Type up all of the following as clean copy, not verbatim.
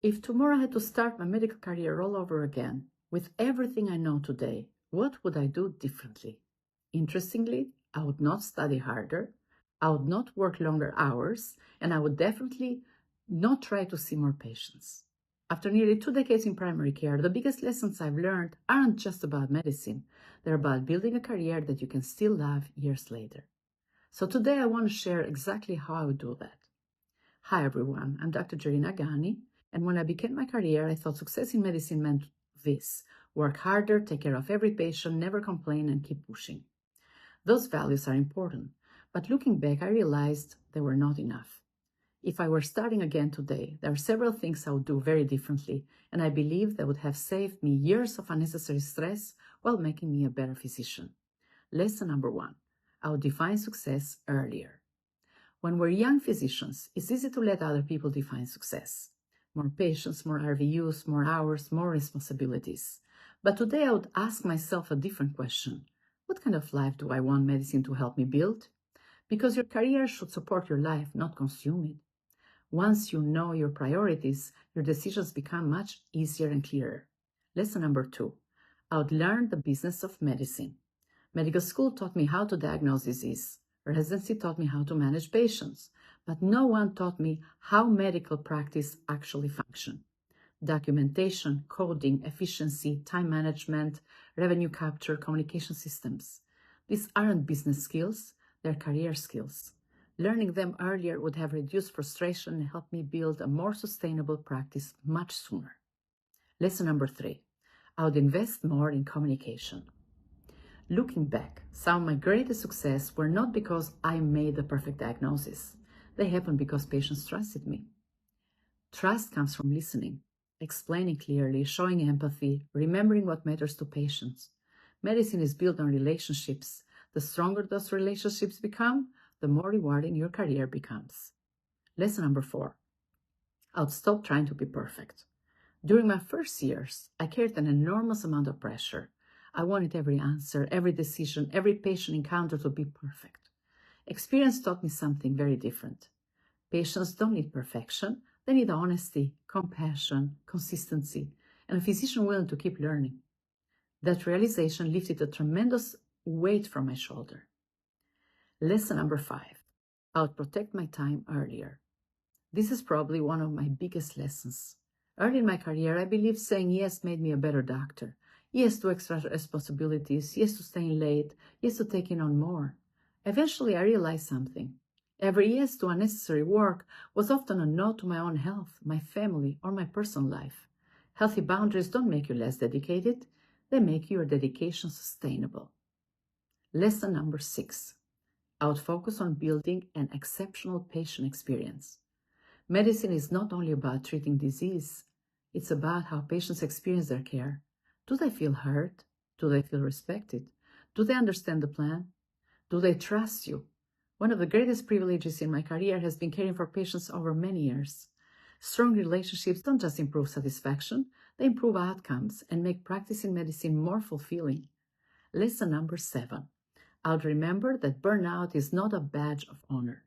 If tomorrow I had to start my medical career all over again, with everything I know today, what would I do differently? Interestingly, I would not study harder, I would not work longer hours, and I would definitely not try to see more patients. After nearly 2 decades in primary care, the biggest lessons I've learned aren't just about medicine. They're about building a career that you can still love years later. So today I want to share exactly how I would do that. Hi everyone, I'm Dr. Jarina Ghani, and when I began my career, I thought success in medicine meant this: work harder, take care of every patient, never complain, and keep pushing. Those values are important, but looking back, I realized they were not enough. If I were starting again today, there are several things I would do very differently, and I believe they would have saved me years of unnecessary stress while making me a better physician. Lesson number 1, I would define success earlier. When we're young physicians, it's easy to let other people define success. More patients, more RVUs, more hours, more responsibilities. But today I would ask myself a different question. What kind of life do I want medicine to help me build? Because your career should support your life, not consume it. Once you know your priorities, your decisions become much easier and clearer. Lesson number 2, I would learn the business of medicine. Medical school taught me how to diagnose disease. Residency taught me how to manage patients, but no one taught me how medical practice actually functions. Documentation, coding, efficiency, time management, revenue capture, communication systems. These aren't business skills, they're career skills. Learning them earlier would have reduced frustration and helped me build a more sustainable practice much sooner. Lesson number 3, I would invest more in communication. Looking back, some of my greatest success were not because I made the perfect diagnosis. They happened because patients trusted me. Trust comes from listening, explaining clearly, showing empathy, remembering what matters to patients. Medicine is built on relationships. The stronger those relationships become, the more rewarding your career becomes. Lesson number 4, I would stop trying to be perfect. During my first years, I carried an enormous amount of pressure. I wanted every answer, every decision, every patient encounter to be perfect. Experience taught me something very different. Patients don't need perfection. They need honesty, compassion, consistency, and a physician willing to keep learning. That realization lifted a tremendous weight from my shoulder. Lesson number 5, I would protect my time earlier. This is probably one of my biggest lessons. Early in my career, I believed saying yes made me a better doctor. Yes to extra responsibilities, yes to staying late, yes to taking on more. Eventually, I realized something. Every yes to unnecessary work was often a no to my own health, my family, or my personal life. Healthy boundaries don't make you less dedicated. They make your dedication sustainable. Lesson number 6, I would focus on building an exceptional patient experience. Medicine is not only about treating disease. It's about how patients experience their care. Do they feel heard? Do they feel respected? Do they understand the plan? Do they trust you? One of the greatest privileges in my career has been caring for patients over many years. Strong relationships don't just improve satisfaction, they improve outcomes and make practicing medicine more fulfilling. Lesson number 7, I would remember that burnout is not a badge of honor.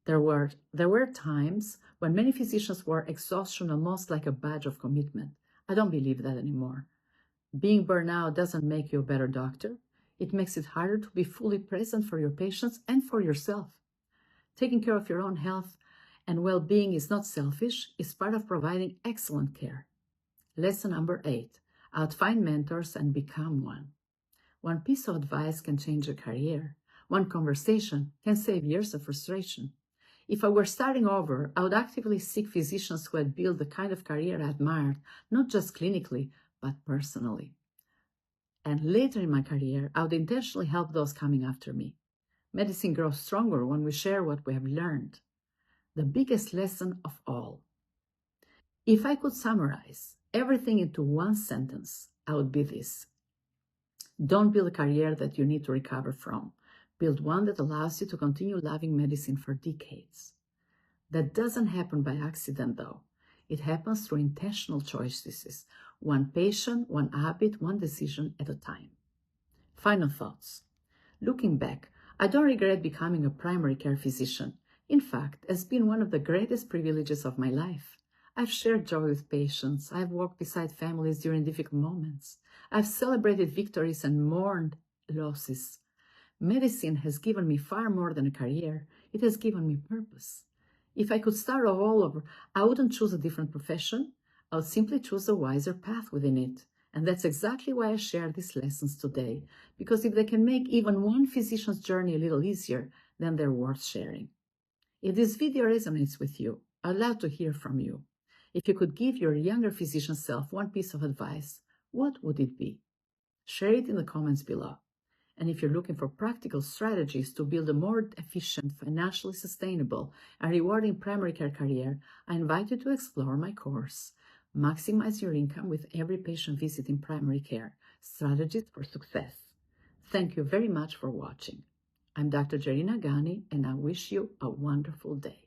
There were times when many physicians wore exhaustion almost like a badge of commitment. I don't believe that anymore. Being burned out doesn't make you a better doctor. It makes it harder to be fully present for your patients and for yourself. Taking care of your own health and well-being is not selfish, it's part of providing excellent care. Lesson number 8, I would find mentors and become one. One piece of advice can change a career. One conversation can save years of frustration. If I were starting over, I would actively seek physicians who had built the kind of career I admired, not just clinically, but personally. And later in my career, I would intentionally help those coming after me. Medicine grows stronger when we share what we have learned. The biggest lesson of all. If I could summarize everything into one sentence, I would be this: don't build a career that you need to recover from. Build one that allows you to continue loving medicine for decades. That doesn't happen by accident, though. It happens through intentional choices, one patient, one habit, one decision at a time. Final thoughts. Looking back, I don't regret becoming a primary care physician. In fact, it's been one of the greatest privileges of my life. I've shared joy with patients. I've walked beside families during difficult moments. I've celebrated victories and mourned losses. Medicine has given me far more than a career. It has given me purpose. If I could start all over, I wouldn't choose a different profession. I would simply choose a wiser path within it. And that's exactly why I share these lessons today, because if they can make even one physician's journey a little easier, then they're worth sharing. If this video resonates with you, I'd love to hear from you. If you could give your younger physician self one piece of advice, what would it be? Share it in the comments below. And if you're looking for practical strategies to build a more efficient, financially sustainable, and rewarding primary care career, I invite you to explore my course, Maximize Your Income with Every Patient Visit in Primary Care, Strategies for Success. Thank you very much for watching. I'm Dr. Jarina Ghani, and I wish you a wonderful day.